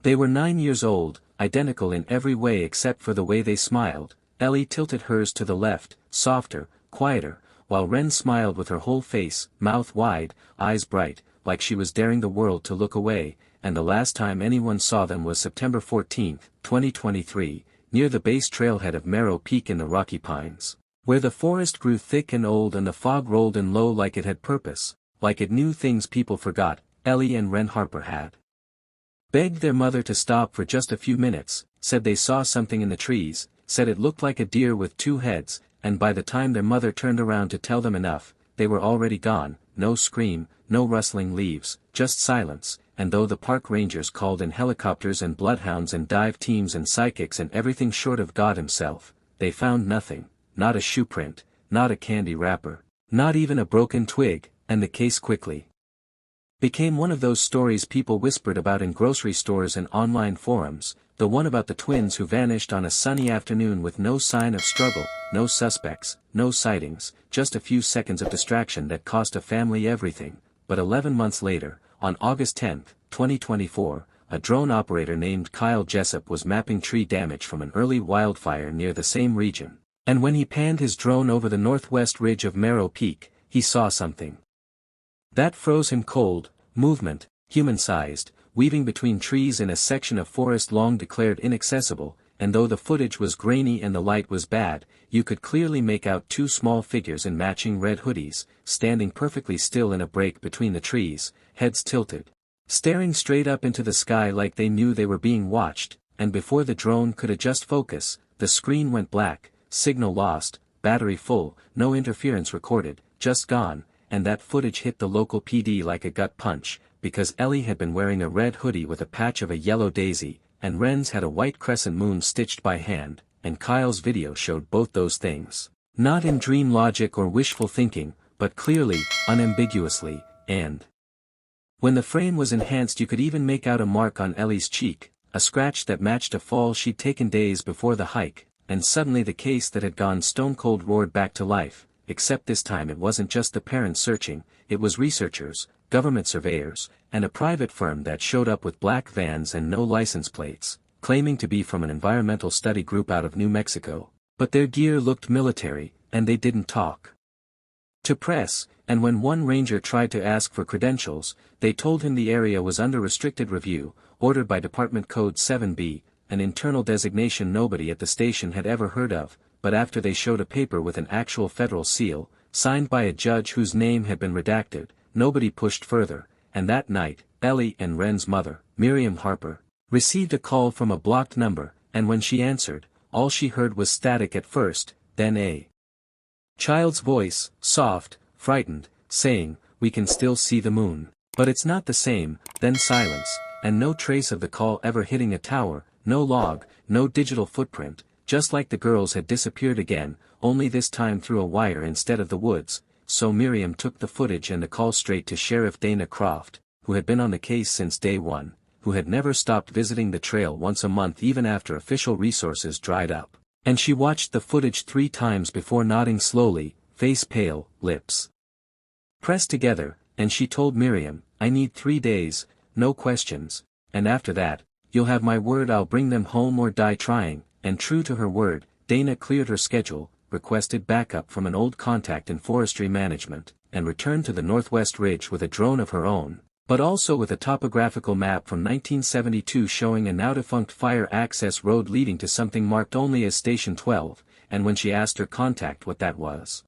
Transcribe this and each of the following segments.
They were 9 years old, identical in every way except for the way they smiled. Ellie tilted hers to the left, softer, quieter, while Ren smiled with her whole face, mouth wide, eyes bright, like she was daring the world to look away, and the last time anyone saw them was September 14, 2023, near the base trailhead of Merrow Peak in the Rocky Pines, where the forest grew thick and old and the fog rolled in low like it had purpose, like it knew things people forgot. Ellie and Ren Harper had begged their mother to stop for just a few minutes, said they saw something in the trees, said it looked like a deer with 2 heads, and by the time their mother turned around to tell them enough, they were already gone. No scream, no rustling leaves, just silence, and though the park rangers called in helicopters and bloodhounds and dive teams and psychics and everything short of God himself, they found nothing, not a shoe print, not a candy wrapper, not even a broken twig, and the case quickly became one of those stories people whispered about in grocery stores and online forums, the one about the twins who vanished on a sunny afternoon with no sign of struggle, no suspects, no sightings, just a few seconds of distraction that cost a family everything. But 11 months later, on August 10, 2024, a drone operator named Kyle Jessup was mapping tree damage from an early wildfire near the same region, and when he panned his drone over the northwest ridge of Merrow Peak, he saw something that froze him cold. Movement, human-sized, weaving between trees in a section of forest long declared inaccessible, and though the footage was grainy and the light was bad, you could clearly make out 2 small figures in matching red hoodies, standing perfectly still in a break between the trees, heads tilted, staring straight up into the sky like they knew they were being watched, and before the drone could adjust focus, the screen went black, signal lost, battery full, no interference recorded, just gone. And that footage hit the local PD like a gut punch, because Ellie had been wearing a red hoodie with a patch of a yellow daisy, and Ren's had a white crescent moon stitched by hand, and Kyle's video showed both those things. Not in dream logic or wishful thinking, but clearly, unambiguously, and when the frame was enhanced you could even make out a mark on Ellie's cheek, a scratch that matched a fall she'd taken days before the hike, and suddenly the case that had gone stone cold roared back to life. Except this time it wasn't just the parents searching, it was researchers, government surveyors, and a private firm that showed up with black vans and no license plates, claiming to be from an environmental study group out of New Mexico, but their gear looked military, and they didn't talk to press, and when one ranger tried to ask for credentials, they told him the area was under restricted review, ordered by Department Code 7B, an internal designation nobody at the station had ever heard of. But after they showed a paper with an actual federal seal, signed by a judge whose name had been redacted, nobody pushed further, and that night, Ellie and Ren's mother, Miriam Harper, received a call from a blocked number, and when she answered, all she heard was static at first, then a child's voice, soft, frightened, saying, "We can still see the moon. But it's not the same," then silence, and no trace of the call ever hitting a tower, no log, no digital footprint. Just like the girls had disappeared again, only this time through a wire instead of the woods, so Miriam took the footage and the call straight to Sheriff Dana Croft, who had been on the case since day one, who had never stopped visiting the trail once a month even after official resources dried up. And she watched the footage 3 times before nodding slowly, face pale, lips pressed together, and she told Miriam, "I need 3 days, no questions, and after that, you'll have my word I'll bring them home or die trying." And true to her word, Dana cleared her schedule, requested backup from an old contact in forestry management, and returned to the Northwest Ridge with a drone of her own, but also with a topographical map from 1972 showing a now-defunct fire access road leading to something marked only as Station 12, and when she asked her contact what that was,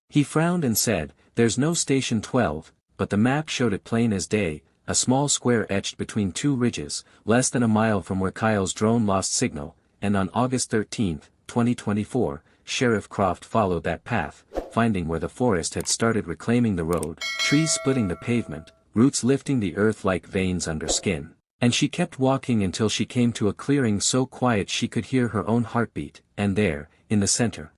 he frowned and said, "There's no Station 12, but the map showed it plain as day, a small square etched between 2 ridges, less than a mile from where Kyle's drone lost signal." And on August 13, 2024, Sheriff Croft followed that path, finding where the forest had started reclaiming the road, trees splitting the pavement, roots lifting the earth like veins under skin. And she kept walking until she came to a clearing so quiet she could hear her own heartbeat, and there, in the center,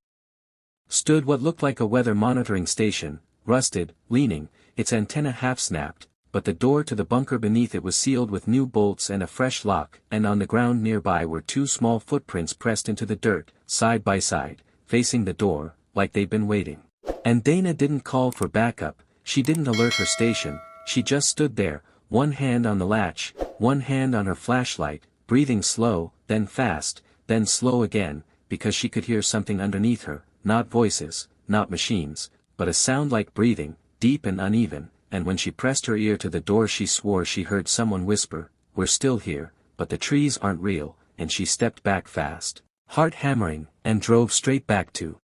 stood what looked like a weather monitoring station, rusted, leaning, its antenna half-snapped, but the door to the bunker beneath it was sealed with new bolts and a fresh lock, and on the ground nearby were 2 small footprints pressed into the dirt, side by side, facing the door, like they'd been waiting. And Dana didn't call for backup, she didn't alert her station, she just stood there, one hand on the latch, one hand on her flashlight, breathing slow, then fast, then slow again, because she could hear something underneath her, not voices, not machines, but a sound like breathing, deep and uneven, and when she pressed her ear to the door she swore she heard someone whisper, "We're still here, but the trees aren't real," and she stepped back fast, heart hammering, and drove straight back to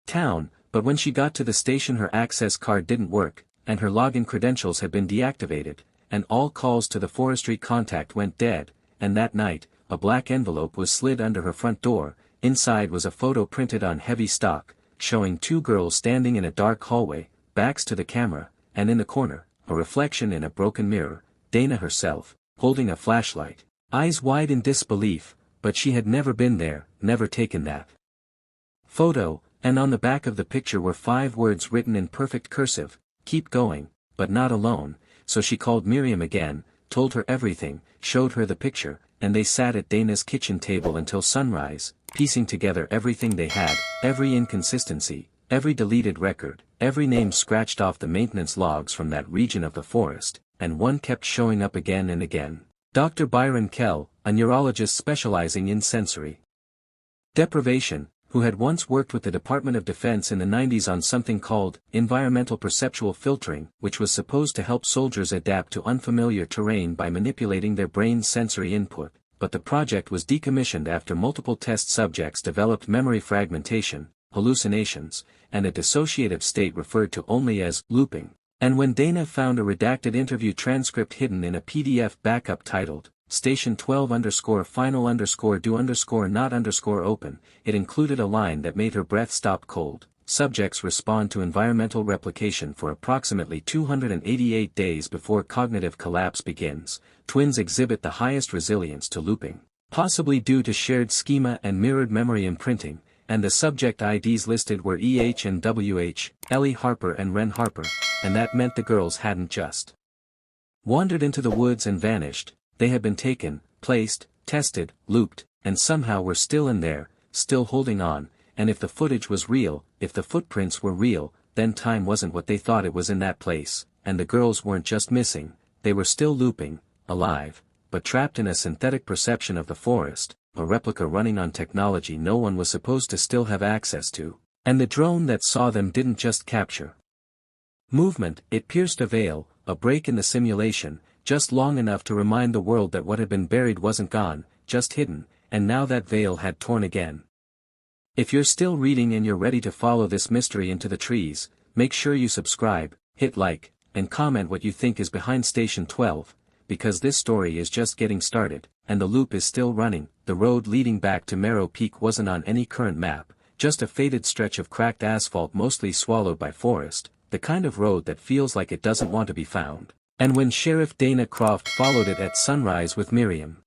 town. But when she got to the station her access card didn't work, and her login credentials had been deactivated, and all calls to the forestry contact went dead, and that night, a black envelope was slid under her front door. Inside was a photo printed on heavy stock, showing two girls standing in a dark hallway, backs to the camera, and in the corner, a reflection in a broken mirror, Dana herself, holding a flashlight, eyes wide in disbelief, but she had never been there, never taken that photo, and on the back of the picture were 5 words written in perfect cursive, "Keep going, but not alone." So she called Miriam again, told her everything, showed her the picture, and they sat at Dana's kitchen table until sunrise, piecing together everything they had, every inconsistency, every deleted record, every name scratched off the maintenance logs from that region of the forest, and one kept showing up again and again. Dr. Byron Kell, a neurologist specializing in sensory deprivation, who had once worked with the Department of Defense in the 90s on something called environmental perceptual filtering, which was supposed to help soldiers adapt to unfamiliar terrain by manipulating their brain's sensory input, but the project was decommissioned after multiple test subjects developed memory fragmentation, hallucinations, and a dissociative state referred to only as looping. And when Dana found a redacted interview transcript hidden in a PDF backup titled Station 12_final_do_not_open, it included a line that made her breath stop cold. Subjects respond to environmental replication for approximately 288 days before cognitive collapse begins. Twins exhibit the highest resilience to looping, possibly due to shared schema and mirrored memory imprinting, and the subject IDs listed were EH and WH, Ellie Harper and Ren Harper, and that meant the girls hadn't just wandered into the woods and vanished. They had been taken, placed, tested, looped, and somehow were still in there, still holding on, and if the footage was real, if the footprints were real, then time wasn't what they thought it was in that place, and the girls weren't just missing, they were still looping, alive, but trapped in a synthetic perception of the forest, a replica running on technology no one was supposed to still have access to, and the drone that saw them didn't just capture movement, it pierced a veil, a break in the simulation, just long enough to remind the world that what had been buried wasn't gone, just hidden, and now that veil had torn again. If you're still reading and you're ready to follow this mystery into the trees, make sure you subscribe, hit like, and comment what you think is behind Station 12, because this story is just getting started, and the loop is still running. The road leading back to Merrow Peak wasn't on any current map, just a faded stretch of cracked asphalt mostly swallowed by forest, the kind of road that feels like it doesn't want to be found. And when Sheriff Dana Croft followed it at sunrise with Miriam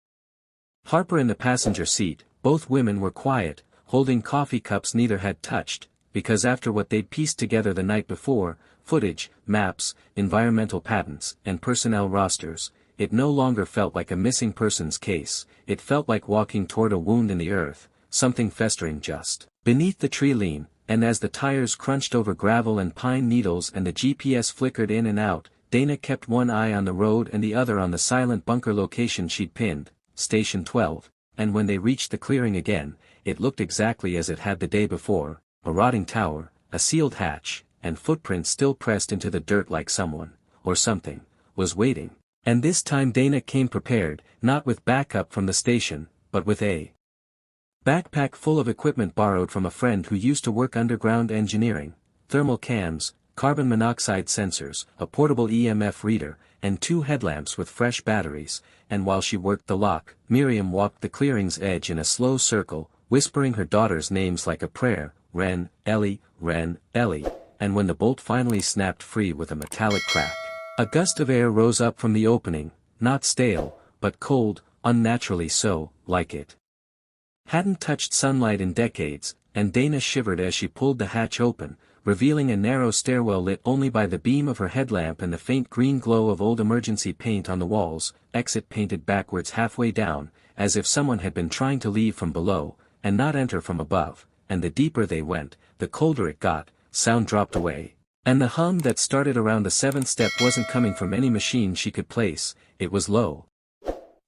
Harper in the passenger seat, both women were quiet, holding coffee cups neither had touched, because after what they'd pieced together the night before, footage, maps, environmental patents, and personnel rosters, it no longer felt like a missing persons case, it felt like walking toward a wound in the earth, something festering just beneath the tree line, and as the tires crunched over gravel and pine needles and the GPS flickered in and out, Dana kept one eye on the road and the other on the silent bunker location she'd pinned, Station 12, and when they reached the clearing again, it looked exactly as it had the day before, a rotting tower, a sealed hatch, and footprints still pressed into the dirt like someone, or something, was waiting. And this time Dana came prepared, not with backup from the station, but with a backpack full of equipment borrowed from a friend who used to work underground engineering, thermal cams, carbon monoxide sensors, a portable EMF reader, and 2 headlamps with fresh batteries, and while she worked the lock, Miriam walked the clearing's edge in a slow circle, whispering her daughters' names like a prayer, Ren, Ellie, and when the bolt finally snapped free with a metallic crack, a gust of air rose up from the opening, not stale, but cold, unnaturally so, like it hadn't touched sunlight in decades, and Dana shivered as she pulled the hatch open, revealing a narrow stairwell lit only by the beam of her headlamp and the faint green glow of old emergency paint on the walls, exit painted backwards halfway down, as if someone had been trying to leave from below, and not enter from above, and the deeper they went, the colder it got, sound dropped away. And the hum that started around the 7th step wasn't coming from any machine she could place, it was low,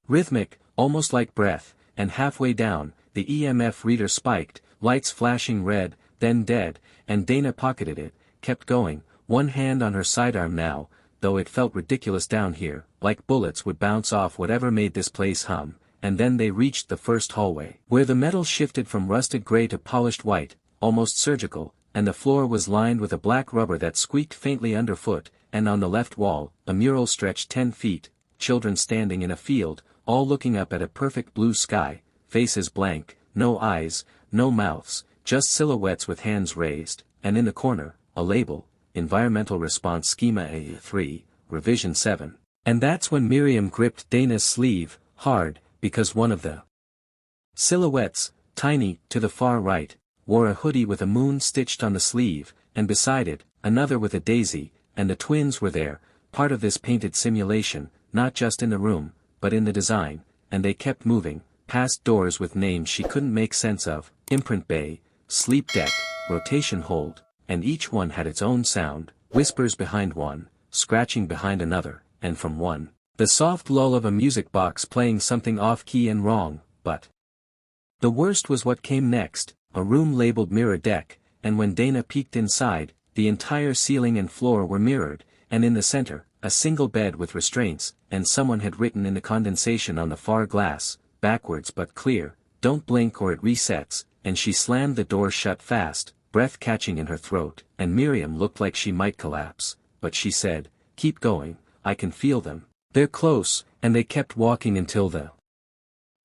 Rhythmic, almost like breath, and halfway down, the EMF reader spiked, lights flashing red, then dead, and Dana pocketed it, kept going, one hand on her sidearm now, though it felt ridiculous down here, like bullets would bounce off whatever made this place hum, and then they reached the first hallway, where the metal shifted from rusted gray to polished white, almost surgical, and the floor was lined with a black rubber that squeaked faintly underfoot, and on the left wall, a mural stretched 10 feet, children standing in a field, all looking up at a perfect blue sky, faces blank, no eyes, no mouths, just silhouettes with hands raised, and in the corner, a label, Environmental Response Schema A3, Revision 7. And that's when Miriam gripped Dana's sleeve, hard, because one of the silhouettes, tiny, to the far right, wore a hoodie with a moon stitched on the sleeve, and beside it, another with a daisy, and the twins were there, part of this painted simulation, not just in the room, but in the design, and they kept moving, past doors with names she couldn't make sense of, imprint bay, sleep deck, rotation hold, and each one had its own sound, whispers behind one, scratching behind another, and from one, the soft lull of a music box playing something off-key and wrong, but the worst was what came next, a room labeled mirror deck, and when Dana peeked inside, the entire ceiling and floor were mirrored, and in the center, a single bed with restraints, and someone had written in the condensation on the far glass, backwards but clear, "Don't blink or it resets," and she slammed the door shut fast, breath catching in her throat, and Miriam looked like she might collapse, but she said, "Keep going, I can feel them. They're close," and they kept walking until the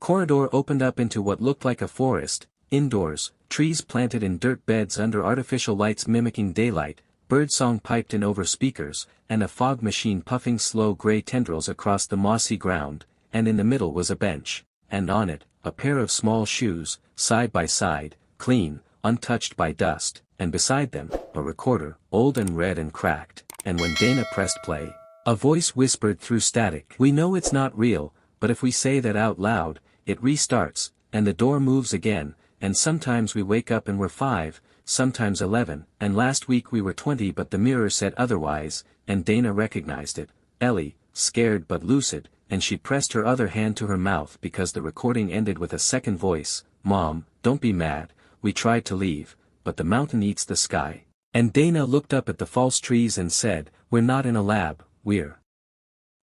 corridor opened up into what looked like a forest, indoors, trees planted in dirt beds under artificial lights mimicking daylight, birdsong piped in over speakers, and a fog machine puffing slow gray tendrils across the mossy ground, and in the middle was a bench, and on it, a pair of small shoes, side by side, clean, untouched by dust, and beside them, a recorder, old and red and cracked, and when Dana pressed play, a voice whispered through static, "We know it's not real, but if we say that out loud, it restarts, and the door moves again, and sometimes we wake up and we're 5, sometimes 11, and last week we were 20 but the mirror said otherwise," and Dana recognized it, Ellie, scared but lucid, and she pressed her other hand to her mouth because the recording ended with a second voice, "Mom, don't be mad, we tried to leave, but the mountain eats the sky." And Dana looked up at the false trees and said, "We're not in a lab, we're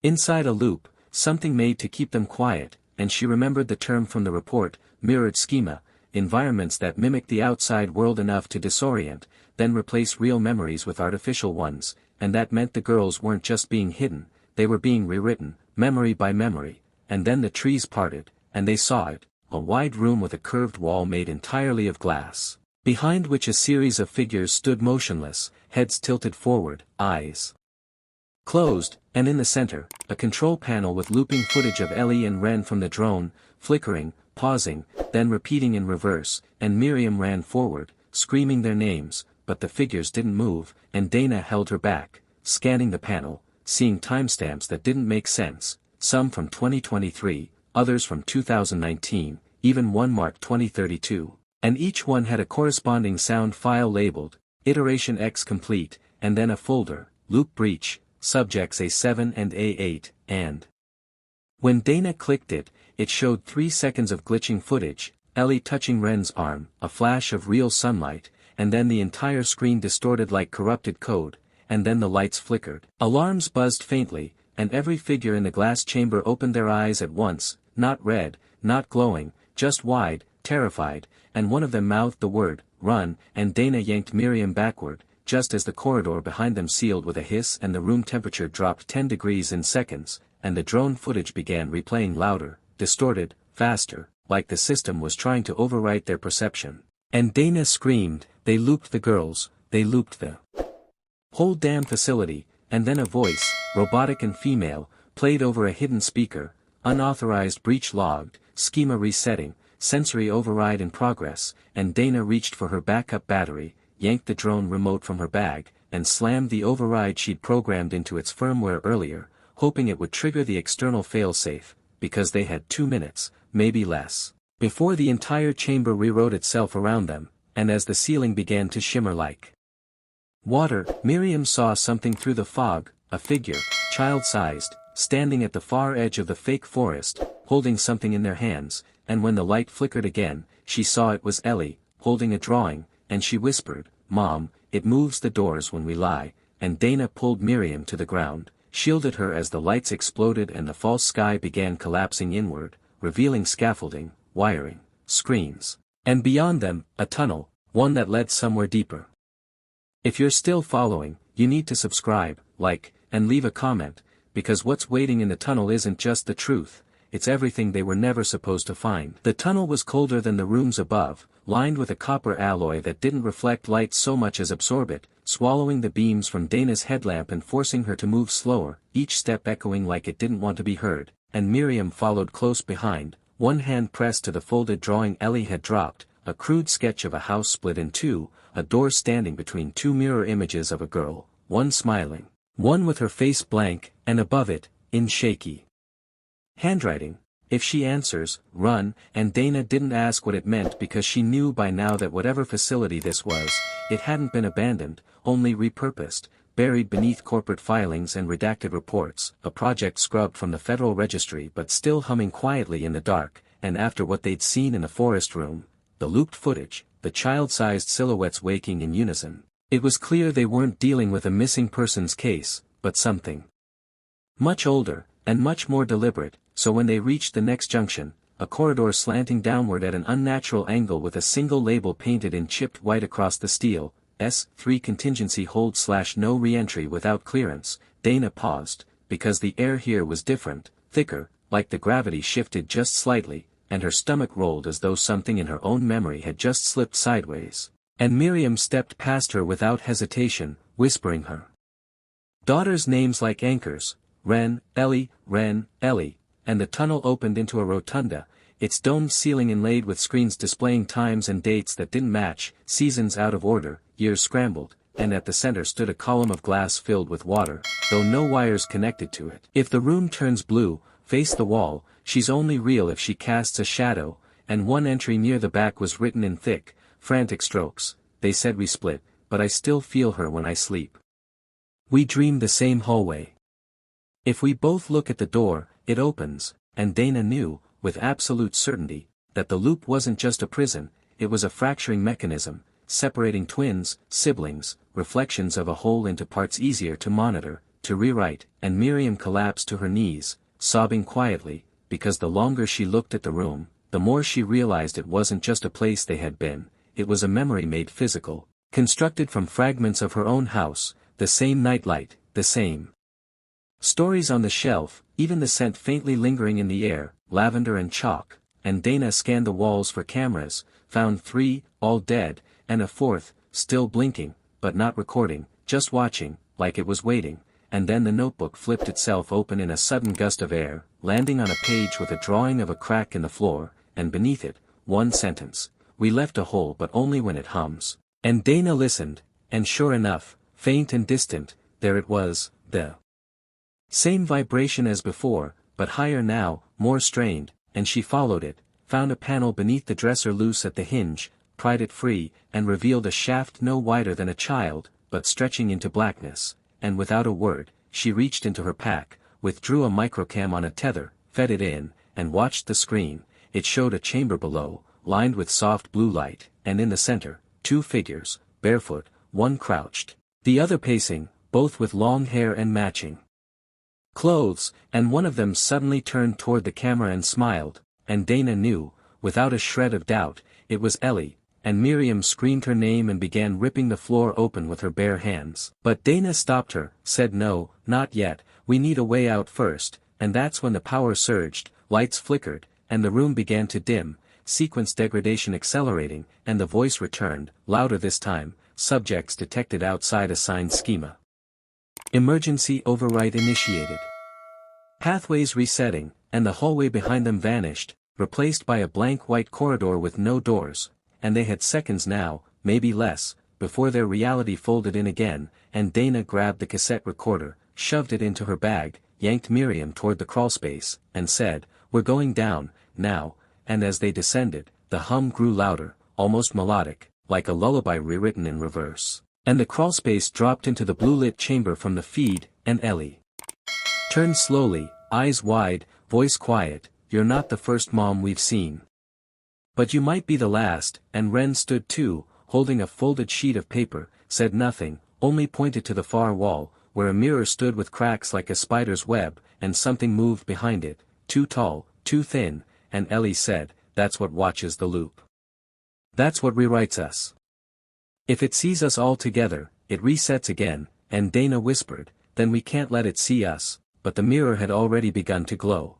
inside a loop, something made to keep them quiet," and she remembered the term from the report, mirrored schema, environments that mimic the outside world enough to disorient, then replace real memories with artificial ones, and that meant the girls weren't just being hidden, they were being rewritten, memory by memory, and then the trees parted, and they saw it, a wide room with a curved wall made entirely of glass, behind which a series of figures stood motionless, heads tilted forward, eyes closed, and in the center, a control panel with looping footage of Ellie and Ren from the drone, flickering, pausing, then repeating in reverse, and Miriam ran forward, screaming their names, but the figures didn't move, and Dana held her back, scanning the panel, seeing timestamps that didn't make sense, some from 2023, others from 2019, even one marked 2032, and each one had a corresponding sound file labeled, Iteration X complete, and then a folder, Loop Breach, Subjects A7 and A8, and when Dana clicked it, it showed 3 seconds of glitching footage, Ellie touching Ren's arm, a flash of real sunlight, and then the entire screen distorted like corrupted code, and then the lights flickered. Alarms buzzed faintly, and every figure in the glass chamber opened their eyes at once, not red, not glowing, just wide, terrified, and one of them mouthed the word, "Run," and Dana yanked Miriam backward, just as the corridor behind them sealed with a hiss and the room temperature dropped 10 degrees in seconds, and the drone footage began replaying louder, distorted, faster, like the system was trying to overwrite their perception. And Dana screamed, "They looped the girls, they looped the whole damn facility," and then a voice, robotic and female, played over a hidden speaker, "Unauthorized breach logged, schema resetting, sensory override in progress," and Dana reached for her backup battery, yanked the drone remote from her bag, and slammed the override she'd programmed into its firmware earlier, hoping it would trigger the external failsafe, because they had 2 minutes, maybe less, before the entire chamber rewrote itself around them, and as the ceiling began to shimmer like water, Miriam saw something through the fog, a figure, child-sized, standing at the far edge of the fake forest, holding something in their hands, and when the light flickered again, she saw it was Ellie, holding a drawing, and she whispered, "Mom, it moves the doors when we lie," and Dana pulled Miriam to the ground, shielded her as the lights exploded and the false sky began collapsing inward, revealing scaffolding, wiring, screens, and beyond them, a tunnel, one that led somewhere deeper. If you're still following, you need to subscribe, like, and leave a comment, because what's waiting in the tunnel isn't just the truth, it's everything they were never supposed to find. The tunnel was colder than the rooms above, lined with a copper alloy that didn't reflect light so much as absorb it, swallowing the beams from Dana's headlamp and forcing her to move slower, each step echoing like it didn't want to be heard, and Miriam followed close behind, one hand pressed to the folded drawing Ellie had dropped, a crude sketch of a house split in two, a door standing between two mirror images of a girl, one smiling, one with her face blank, and above it, in shaky handwriting, "If she answers, run," and Dana didn't ask what it meant because she knew by now that whatever facility this was, it hadn't been abandoned, only repurposed, buried beneath corporate filings and redacted reports, a project scrubbed from the Federal Registry but still humming quietly in the dark, and after what they'd seen in the forest room, the looped footage, the child-sized silhouettes waking in unison, it was clear they weren't dealing with a missing persons case, but something much older, and much more deliberate. So when they reached the next junction, a corridor slanting downward at an unnatural angle with a single label painted in chipped white across the steel, S3 contingency hold/no re-entry without clearance, Dana paused, because the air here was different, thicker, like the gravity shifted just slightly, and her stomach rolled as though something in her own memory had just slipped sideways. And Miriam stepped past her without hesitation, whispering her daughter's names like anchors, Ren, Ellie, and the tunnel opened into a rotunda, its domed ceiling inlaid with screens displaying times and dates that didn't match, seasons out of order, years scrambled, and at the center stood a column of glass filled with water, though no wires connected to it. "If the room turns blue, face the wall, she's only real if she casts a shadow," and one entry near the back was written in thick, frantic strokes, "They said we split, but I still feel her when I sleep. We dream the same hallway. If we both look at the door, it opens," and Dana knew, with absolute certainty, that the loop wasn't just a prison, it was a fracturing mechanism, separating twins, siblings, reflections of a whole into parts easier to monitor, to rewrite, and Miriam collapsed to her knees, sobbing quietly, because the longer she looked at the room, the more she realized it wasn't just a place they had been, it was a memory made physical, constructed from fragments of her own house, the same nightlight, the same stories on the shelf, even the scent faintly lingering in the air, lavender and chalk, and Dana scanned the walls for cameras, found 3, all dead, and a 4th, still blinking, but not recording, just watching, like it was waiting, and then the notebook flipped itself open in a sudden gust of air, landing on a page with a drawing of a crack in the floor, and beneath it, one sentence, "We left a hole but only when it hums." And Dana listened, and sure enough, faint and distant, there it was, the same vibration as before, but higher now, more strained, and she followed it, found a panel beneath the dresser loose at the hinge, pried it free, and revealed a shaft no wider than a child, but stretching into blackness, and without a word, she reached into her pack, withdrew a microcam on a tether, fed it in, and watched the screen. It showed a chamber below, lined with soft blue light, and in the center, 2 figures, barefoot, one crouched, the other pacing, both with long hair and matching clothes, and one of them suddenly turned toward the camera and smiled, and Dana knew, without a shred of doubt, it was Ellie, and Miriam screamed her name and began ripping the floor open with her bare hands. But Dana stopped her, said no, not yet, we need a way out first, and that's when the power surged, lights flickered, and the room began to dim, sequence degradation accelerating, and the voice returned, louder this time, subjects detected outside assigned schema. Emergency override initiated. Pathways resetting, and the hallway behind them vanished, replaced by a blank white corridor with no doors, and they had seconds now, maybe less, before their reality folded in again, and Dana grabbed the cassette recorder, shoved it into her bag, yanked Miriam toward the crawlspace, and said, "We're going down, now," and as they descended, the hum grew louder, almost melodic, like a lullaby rewritten in reverse. And the crawlspace dropped into the blue-lit chamber from the feed, and Ellie turned slowly, eyes wide, voice quiet, you're not the first mom we've seen. But you might be the last, and Ren stood too, holding a folded sheet of paper, said nothing, only pointed to the far wall, where a mirror stood with cracks like a spider's web, and something moved behind it, too tall, too thin, and Ellie said, "That's what watches the loop. That's what rewrites us. If it sees us all together, it resets again," and Dana whispered, "Then we can't let it see us," but the mirror had already begun to glow.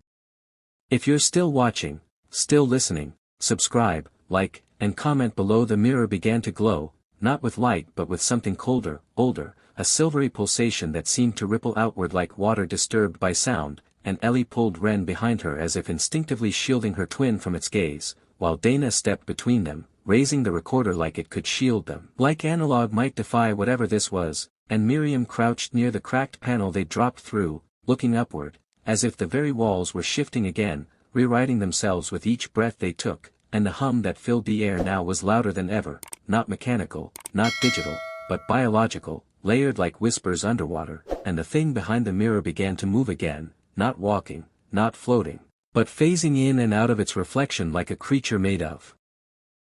If you're still watching, still listening, subscribe, like, and comment below. The mirror began to glow, not with light but with something colder, older, a silvery pulsation that seemed to ripple outward like water disturbed by sound, and Ellie pulled Ren behind her as if instinctively shielding her twin from its gaze, while Dana stepped between them, raising the recorder like it could shield them. Like analog might defy whatever this was, and Miriam crouched near the cracked panel they dropped through, looking upward, as if the very walls were shifting again, rewriting themselves with each breath they took, and the hum that filled the air now was louder than ever, not mechanical, not digital, but biological, layered like whispers underwater, and the thing behind the mirror began to move again, not walking, not floating, but phasing in and out of its reflection like a creature made of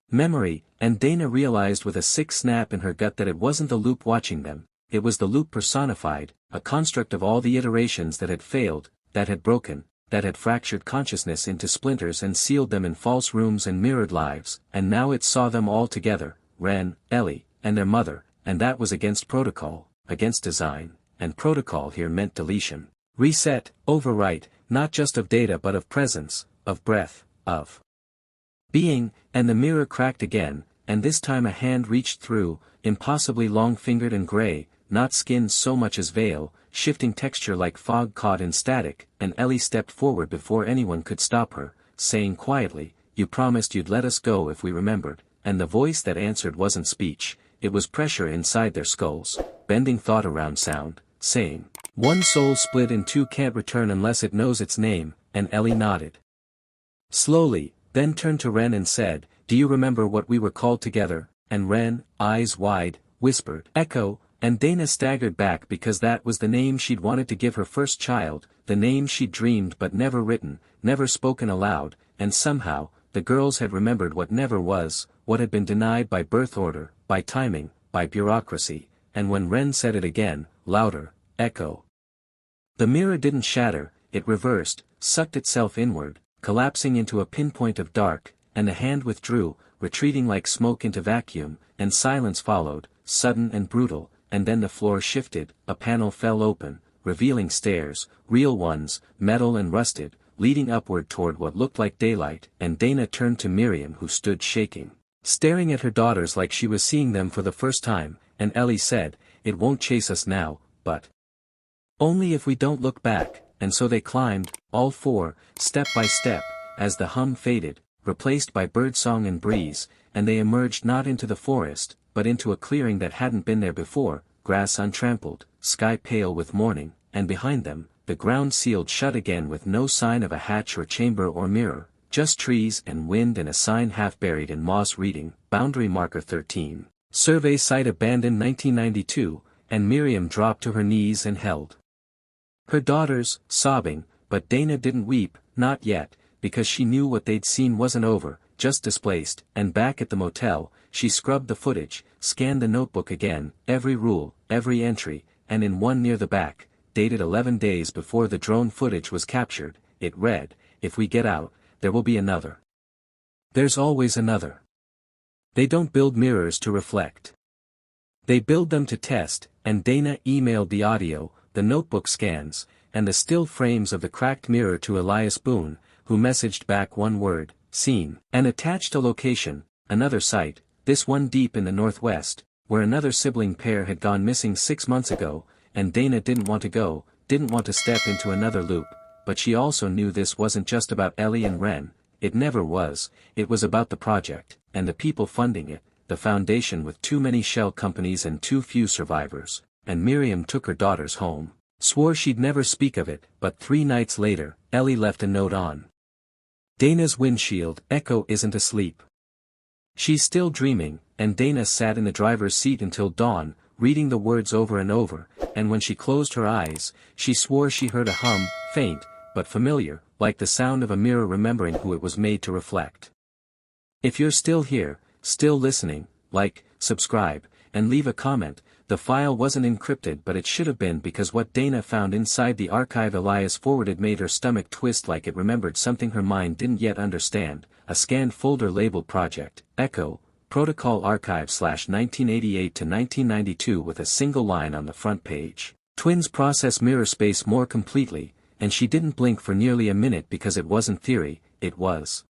memory, and Dana realized with a sick snap in her gut that it wasn't the loop watching them, it was the loop personified, a construct of all the iterations that had failed, that had broken, that had fractured consciousness into splinters and sealed them in false rooms and mirrored lives, and now it saw them all together, Ren, Ellie, and their mother, and that was against protocol, against design, and protocol here meant deletion, reset, overwrite, not just of data but of presence, of breath, of being, and the mirror cracked again, and this time a hand reached through, impossibly long-fingered and gray, not skin so much as veil, shifting texture like fog caught in static, and Ellie stepped forward before anyone could stop her, saying quietly, "You promised you'd let us go if we remembered," and the voice that answered wasn't speech, it was pressure inside their skulls, bending thought around sound, saying, "One soul split in two can't return unless it knows its name," and Ellie nodded slowly, then turned to Ren and said, "Do you remember what we were called together?" And Ren, eyes wide, whispered, "Echo," and Dana staggered back because that was the name she'd wanted to give her first child, the name she'd dreamed but never written, never spoken aloud, and somehow, the girls had remembered what never was, what had been denied by birth order, by timing, by bureaucracy, and when Ren said it again, louder, "Echo." The mirror didn't shatter, it reversed, sucked itself inward, collapsing into a pinpoint of dark, and the hand withdrew, retreating like smoke into vacuum, and silence followed, sudden and brutal, and then the floor shifted, a panel fell open, revealing stairs, real ones, metal and rusted, leading upward toward what looked like daylight, and Dana turned to Miriam who stood shaking, staring at her daughters like she was seeing them for the first time, and Ellie said, "It won't chase us now, but only if we don't look back," and so they climbed, all four, step by step, as the hum faded, replaced by birdsong and breeze, and they emerged not into the forest, but into a clearing that hadn't been there before, grass untrampled, sky pale with morning, and behind them, the ground sealed shut again with no sign of a hatch or chamber or mirror, just trees and wind and a sign half buried in moss reading, Boundary Marker 13, Survey Site Abandoned 1992, and Miriam dropped to her knees and held her daughters, sobbing, but Dana didn't weep, not yet, because she knew what they'd seen wasn't over, just displaced, and back at the motel, she scrubbed the footage, scanned the notebook again, every rule, every entry, and in one near the back, dated 11 days before the drone footage was captured, it read, "If we get out, there will be another. There's always another. They don't build mirrors to reflect. They build them to test," and Dana emailed the audio, the notebook scans, and the still frames of the cracked mirror to Elias Boone, who messaged back one word, "Seen," and attached a location, another site, this one deep in the northwest, where another sibling pair had gone missing 6 months ago, and Dana didn't want to go, didn't want to step into another loop, but she also knew this wasn't just about Ellie and Ren, it never was, it was about the project, and the people funding it, the foundation with too many shell companies and too few survivors, and Miriam took her daughters home, swore she'd never speak of it, but 3 nights later, Ellie left a note on Dana's windshield, "Echo isn't asleep. She's still dreaming," and Dana sat in the driver's seat until dawn, reading the words over and over, and when she closed her eyes, she swore she heard a hum, faint, but familiar, like the sound of a mirror remembering who it was made to reflect. If you're still here, still listening, like, subscribe, and leave a comment. The file wasn't encrypted, but it should have been, because what Dana found inside the archive Elias forwarded made her stomach twist like it remembered something her mind didn't yet understand. A scanned folder labeled Project Echo Protocol Archive /1988 to 1992 with a single line on the front page. Twins process mirror space more completely, and she didn't blink for nearly a minute because it wasn't theory, it was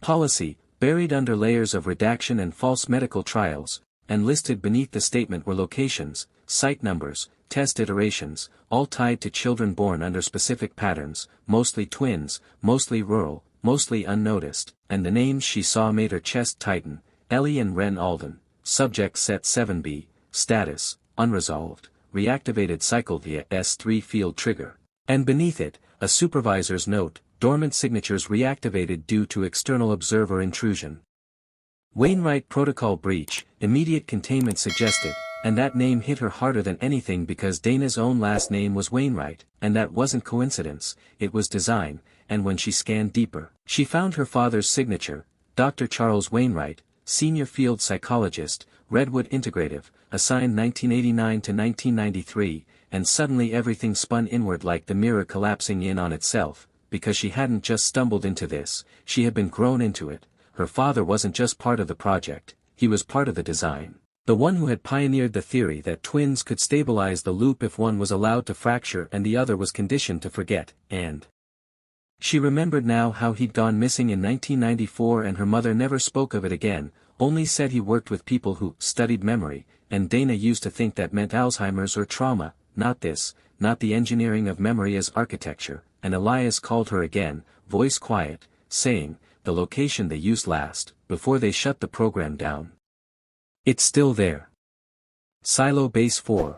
policy. Buried under layers of redaction and false medical trials, and listed beneath the statement were locations, site numbers, test iterations, all tied to children born under specific patterns, mostly twins, mostly rural, mostly unnoticed, and the names she saw made her chest tighten. Ellie and Ren Alden, subject set 7B, status, unresolved, reactivated cycle via S3 field trigger. And beneath it, a supervisor's note, dormant signatures reactivated due to external observer intrusion. Wainwright protocol breach, immediate containment suggested, and that name hit her harder than anything because Dana's own last name was Wainwright, and that wasn't coincidence, it was design, and when she scanned deeper, she found her father's signature, Dr. Charles Wainwright, senior field psychologist, Redwood Integrative, assigned 1989 to 1993, and suddenly everything spun inward like the mirror collapsing in on itself, because she hadn't just stumbled into this, she had been grown into it. Her father wasn't just part of the project, he was part of the design. The one who had pioneered the theory that twins could stabilize the loop if one was allowed to fracture and the other was conditioned to forget, and she remembered now how he'd gone missing in 1994 and her mother never spoke of it again, only said he worked with people who studied memory, and Dana used to think that meant Alzheimer's or trauma, not this, not the engineering of memory as architecture, and Elias called her again, voice quiet, saying, the location they used last, before they shut the program down. It's still there. Silo Base 4.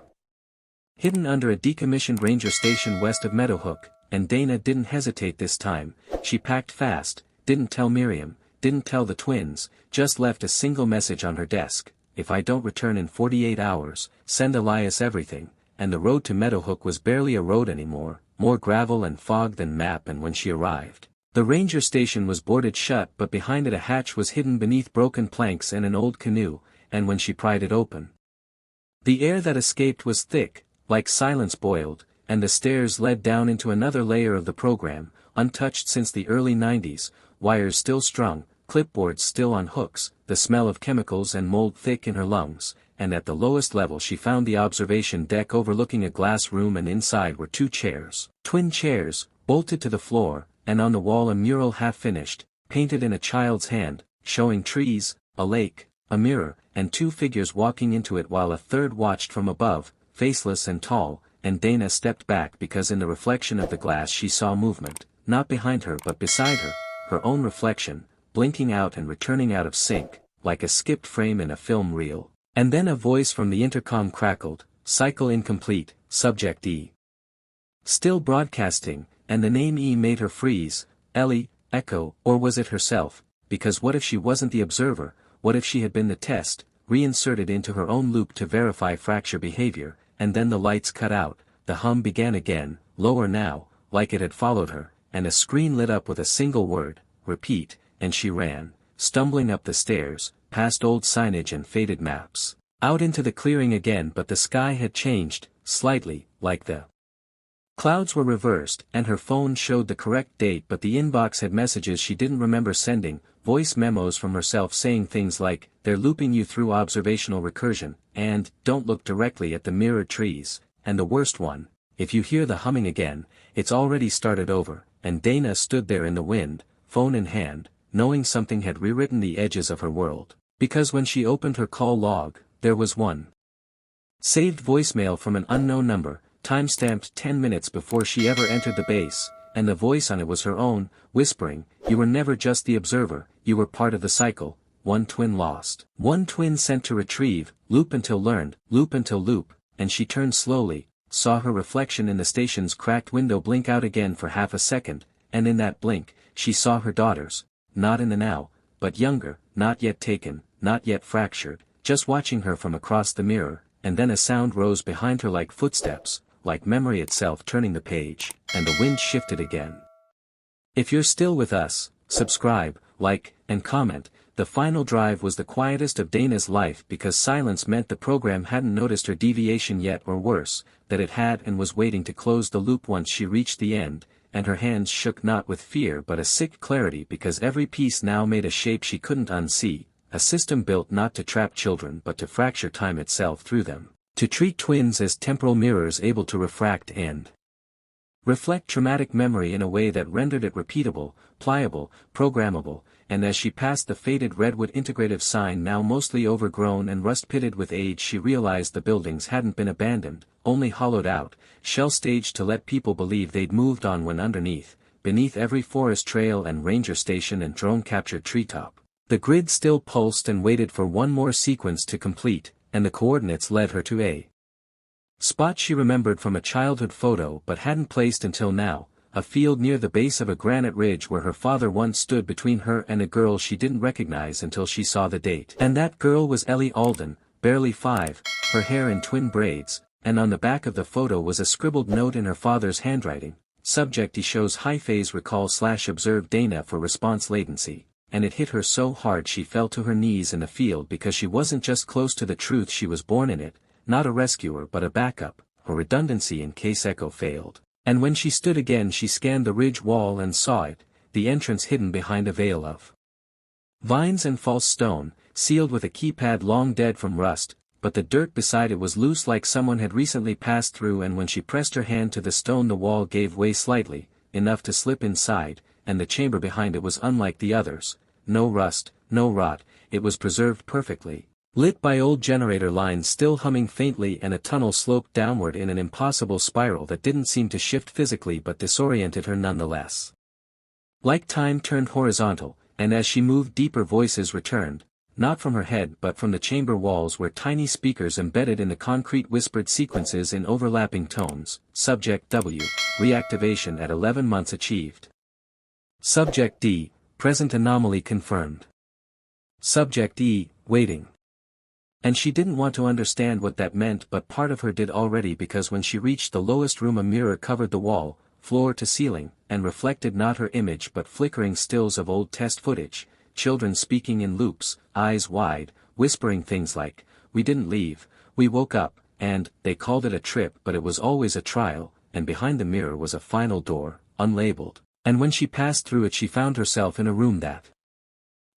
Hidden under a decommissioned ranger station west of Meadowhook, and Dana didn't hesitate this time, she packed fast, didn't tell Miriam, didn't tell the twins, just left a single message on her desk, if I don't return in 48 hours, send Elias everything, and the road to Meadowhook was barely a road anymore, more gravel and fog than map. And when she arrived, the ranger station was boarded shut, but behind it a hatch was hidden beneath broken planks and an old canoe, and when she pried it open, the air that escaped was thick, like silence boiled, and the stairs led down into another layer of the program, untouched since the early 90s, wires still strung, clipboards still on hooks, the smell of chemicals and mold thick in her lungs, and at the lowest level she found the observation deck overlooking a glass room, and inside were two chairs, twin chairs, bolted to the floor, and on the wall a mural half-finished, painted in a child's hand, showing trees, a lake, a mirror, and two figures walking into it while a third watched from above, faceless and tall, and Dana stepped back because in the reflection of the glass she saw movement, not behind her but beside her, her own reflection, blinking out and returning out of sync, like a skipped frame in a film reel. And then a voice from the intercom crackled, cycle incomplete, subject E. Still broadcasting, and the name E made her freeze, Ellie, Echo, or was it herself, because what if she wasn't the observer, what if she had been the test, reinserted into her own loop to verify fracture behavior, and then the lights cut out, the hum began again, lower now, like it had followed her, and a screen lit up with a single word, repeat, and she ran, stumbling up the stairs, past old signage and faded maps, out into the clearing again. But the sky had changed, slightly, like the clouds were reversed, and her phone showed the correct date, but the inbox had messages she didn't remember sending, voice memos from herself saying things like, they're looping you through observational recursion, and, don't look directly at the mirrored trees, and the worst one, if you hear the humming again, it's already started over. And Dana stood there in the wind, phone in hand, knowing something had rewritten the edges of her world, because when she opened her call log, there was one saved voicemail from an unknown number, timestamped 10 minutes before she ever entered the base, and the voice on it was her own, whispering, you were never just the observer, you were part of the cycle, one twin lost, one twin sent to retrieve, loop until learned, loop until loop, and she turned slowly, saw her reflection in the station's cracked window blink out again for half a second, and in that blink, she saw her daughters, not in the now, but younger, not yet taken, not yet fractured, just watching her from across the mirror, and then a sound rose behind her like footsteps, like memory itself turning the page, and the wind shifted again. If you're still with us, subscribe, like, and comment. The final drive was the quietest of Dana's life because silence meant the program hadn't noticed her deviation yet, or worse, that it had and was waiting to close the loop once she reached the end, and her hands shook not with fear but a sick clarity because every piece now made a shape she couldn't unsee, a system built not to trap children but to fracture time itself through them, to treat twins as temporal mirrors able to refract and reflect traumatic memory in a way that rendered it repeatable, pliable, programmable, and as she passed the faded redwood integrative sign now mostly overgrown and rust-pitted with age, she realized the buildings hadn't been abandoned, only hollowed out, shell-staged to let people believe they'd moved on when beneath every forest trail and ranger station and drone-captured treetop, the grid still pulsed and waited for one more sequence to complete, and the coordinates led her to a spot she remembered from a childhood photo but hadn't placed until now, a field near the base of a granite ridge where her father once stood between her and a girl she didn't recognize until she saw the date. And that girl was Ellie Alden, barely 5, her hair in twin braids, and on the back of the photo was a scribbled note in her father's handwriting. Subject: he shows high phase recall/observe Dana for response latency, and it hit her so hard she fell to her knees in the field because she wasn't just close to the truth, she was born in it, not a rescuer but a backup, a redundancy in case Echo failed. And when she stood again she scanned the ridge wall and saw it, the entrance hidden behind a veil of vines and false stone, sealed with a keypad long dead from rust, but the dirt beside it was loose like someone had recently passed through, and when she pressed her hand to the stone the wall gave way slightly, enough to slip inside, and the chamber behind it was unlike the others, no rust, no rot, it was preserved perfectly, lit by old generator lines still humming faintly, and a tunnel sloped downward in an impossible spiral that didn't seem to shift physically but disoriented her nonetheless. Like time turned horizontal, and as she moved deeper voices returned, not from her head but from the chamber walls where tiny speakers embedded in the concrete whispered sequences in overlapping tones. Subject: W, reactivation at 11 months achieved. Subject: D, present anomaly confirmed. Subject: E, waiting. And she didn't want to understand what that meant, but part of her did already, because when she reached the lowest room a mirror covered the wall, floor to ceiling, and reflected not her image but flickering stills of old test footage, children speaking in loops, eyes wide, whispering things like, "We didn't leave, we woke up," and, "They called it a trip but it was always a trial," and behind the mirror was a final door, unlabeled, and when she passed through it she found herself in a room that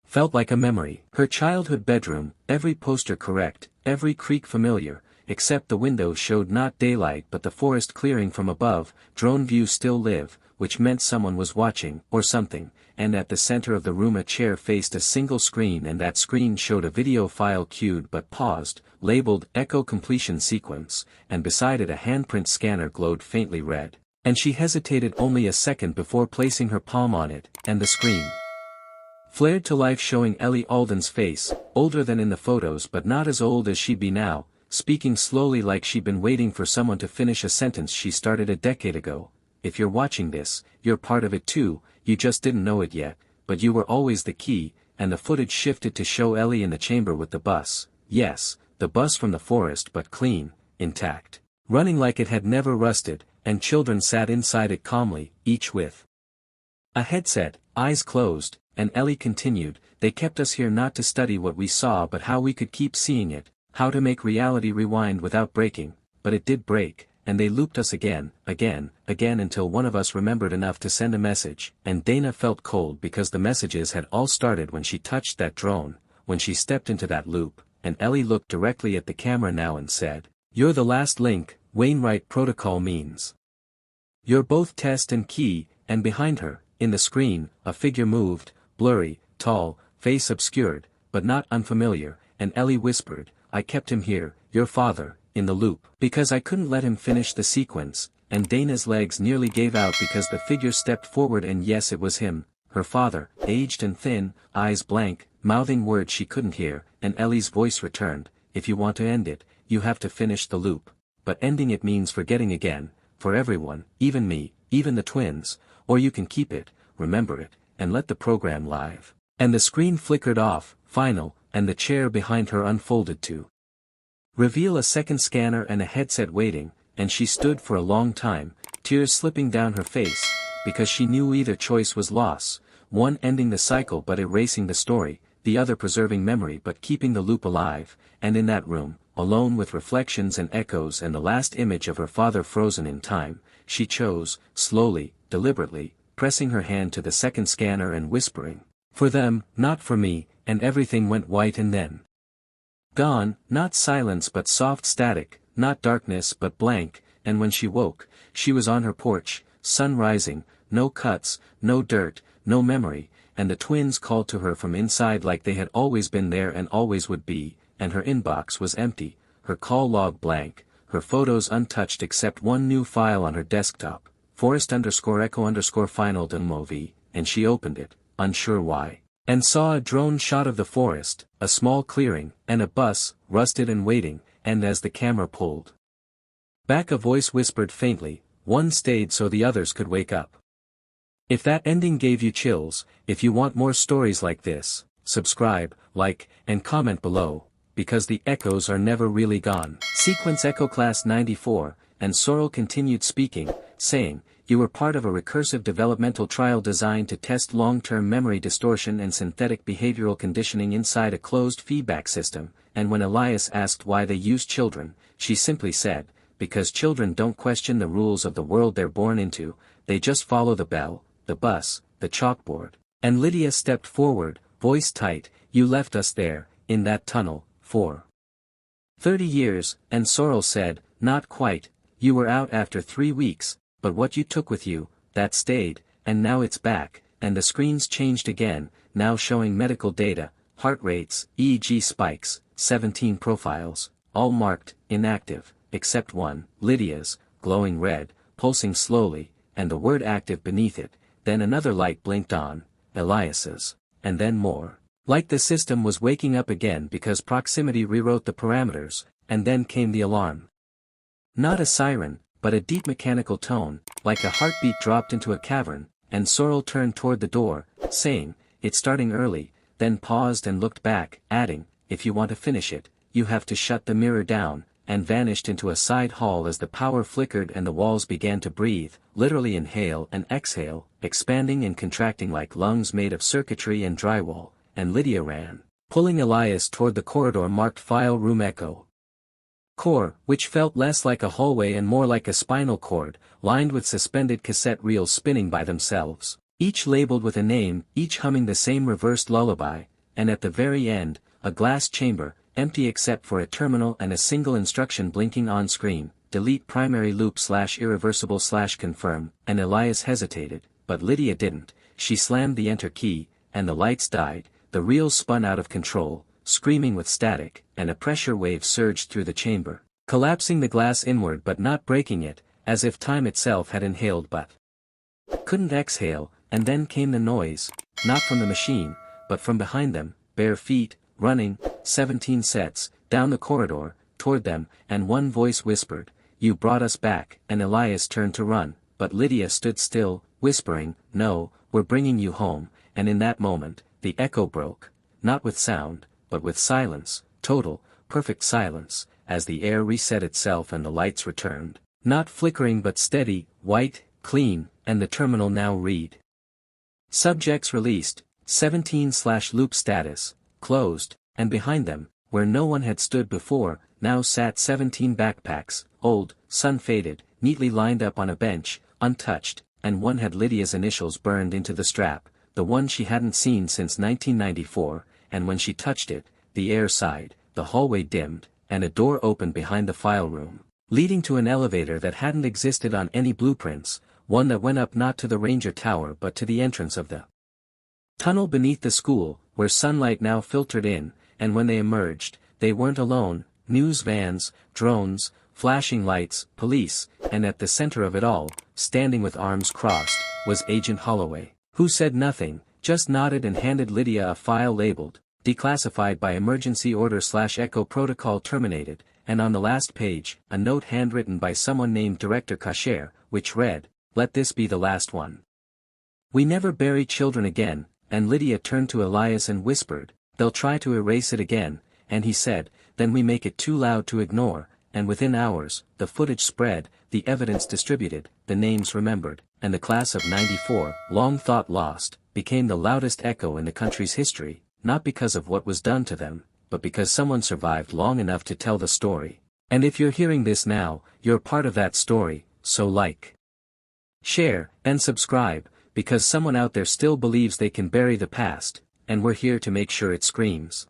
felt like a memory. Her childhood bedroom, every poster correct, every creak familiar, except the windows showed not daylight but the forest clearing from above, drone view still live, which meant someone was watching, or something, and at the center of the room a chair faced a single screen, and that screen showed a video file queued but paused, labeled Echo Completion Sequence, and beside it a handprint scanner glowed faintly red, and she hesitated only a second before placing her palm on it, and the screen flared to life showing Ellie Alden's face, older than in the photos but not as old as she'd be now, speaking slowly like she'd been waiting for someone to finish a sentence she started a decade ago. "If you're watching this, you're part of it too, you just didn't know it yet, but you were always the key," and the footage shifted to show Ellie in the chamber with the bus, yes, the bus from the forest but clean, intact, running like it had never rusted, and children sat inside it calmly, each with a headset, eyes closed. And Ellie continued, "They kept us here not to study what we saw but how we could keep seeing it, how to make reality rewind without breaking, but it did break, and they looped us again, until one of us remembered enough to send a message," and Dana felt cold because the messages had all started when she touched that drone, when she stepped into that loop, and Ellie looked directly at the camera now and said, "You're the last link, Wainwright Protocol means. You're both test and key," and behind her, in the screen, a figure moved, blurry, tall, face obscured, but not unfamiliar, and Ellie whispered, "I kept him here, your father, in the loop, because I couldn't let him finish the sequence," and Dana's legs nearly gave out because the figure stepped forward, and yes, it was him, her father, aged and thin, eyes blank, mouthing words she couldn't hear, and Ellie's voice returned, "If you want to end it, you have to finish the loop. But ending it means forgetting again, for everyone, even me, even the twins, or you can keep it, remember it, and let the program live." And the screen flickered off, final, and the chair behind her unfolded to reveal a second scanner and a headset waiting, and she stood for a long time, tears slipping down her face, because she knew either choice was loss, one ending the cycle but erasing the story, the other preserving memory but keeping the loop alive, and in that room, alone with reflections and echoes and the last image of her father frozen in time, she chose, slowly, deliberately, pressing her hand to the second scanner and whispering, "For them, not for me," and everything went white and then gone, not silence but soft static, not darkness but blank, and when she woke, she was on her porch, sun rising, no cuts, no dirt, no memory, and the twins called to her from inside like they had always been there and always would be, and her inbox was empty, her call log blank, her photos untouched except one new file on her desktop, forest_echo_final.mov, and she opened it, unsure why, and saw a drone shot of the forest, a small clearing, and a bus, rusted and waiting, and as the camera pulled back a voice whispered faintly, "One stayed so the others could wake up." If that ending gave you chills, if you want more stories like this, subscribe, like, and comment below, because the echoes are never really gone. Sequence Echo Class 94, and Sorrel continued speaking, saying, "You were part of a recursive developmental trial designed to test long-term memory distortion and synthetic behavioral conditioning inside a closed feedback system, and when Elias asked why they used children, she simply said, because children don't question the rules of the world they're born into, they just follow the bell, the bus, the chalkboard." And Lydia stepped forward, voice tight, "You left us there, in that tunnel, for 30 years, and Sorrel said, not quite, you were out after 3 weeks, but what you took with you, that stayed, and now it's back, and the screens changed again, now showing medical data, heart rates, EEG spikes, 17 profiles, all marked, inactive, except one, Lydia's, glowing red, pulsing slowly, and the word active beneath it, then another light blinked on, Elias's, and then more. Like the system was waking up again because proximity rewrote the parameters, and then came the alarm. Not a siren, but a deep mechanical tone, like a heartbeat dropped into a cavern, and Sorrel turned toward the door, saying, "It's starting early," then paused and looked back, adding, "If you want to finish it, you have to shut the mirror down," and vanished into a side hall as the power flickered and the walls began to breathe, literally inhale and exhale, expanding and contracting like lungs made of circuitry and drywall, and Lydia ran, pulling Elias toward the corridor marked File Room Echo Core, which felt less like a hallway and more like a spinal cord, lined with suspended cassette reels spinning by themselves, each labeled with a name, each humming the same reversed lullaby, and at the very end, a glass chamber, empty except for a terminal and a single instruction blinking on screen, delete primary loop /irreversible /confirm, and Elias hesitated, but Lydia didn't, she slammed the enter key, and the lights died, the reels spun out of control, screaming with static, and a pressure wave surged through the chamber, collapsing the glass inward but not breaking it, as if time itself had inhaled but couldn't exhale, and then came the noise, not from the machine, but from behind them, bare feet, running, 17 sets, down the corridor, toward them, and one voice whispered, "You brought us back," and Elias turned to run, but Lydia stood still, whispering, "No, we're bringing you home," and in that moment, the echo broke, not with sound, but with silence, total, perfect silence, as the air reset itself and the lights returned, not flickering but steady, white, clean, and the terminal now read. Subjects released, 17/loop status, closed, and behind them, where no one had stood before, now sat 17 backpacks, old, sun-faded, neatly lined up on a bench, untouched, and one had Lydia's initials burned into the strap, the one she hadn't seen since 1994, and when she touched it, the air sighed, the hallway dimmed, and a door opened behind the file room, leading to an elevator that hadn't existed on any blueprints, one that went up not to the Ranger Tower but to the entrance of the tunnel beneath the school, where sunlight now filtered in, and when they emerged, they weren't alone, news vans, drones, flashing lights, police, and at the center of it all, standing with arms crossed, was Agent Holloway, who said nothing, just nodded and handed Lydia a file labeled, declassified by emergency order /echo protocol terminated, and on the last page, a note handwritten by someone named Director Kasher, which read, "Let this be the last one. We never bury children again," and Lydia turned to Elias and whispered, "They'll try to erase it again," and he said, "Then we make it too loud to ignore," and within hours, the footage spread, the evidence distributed, the names remembered, and the class of '94, long thought lost, became the loudest echo in the country's history, not because of what was done to them, but because someone survived long enough to tell the story. And if you're hearing this now, you're part of that story, so like, share, and subscribe, because someone out there still believes they can bury the past, and we're here to make sure it screams.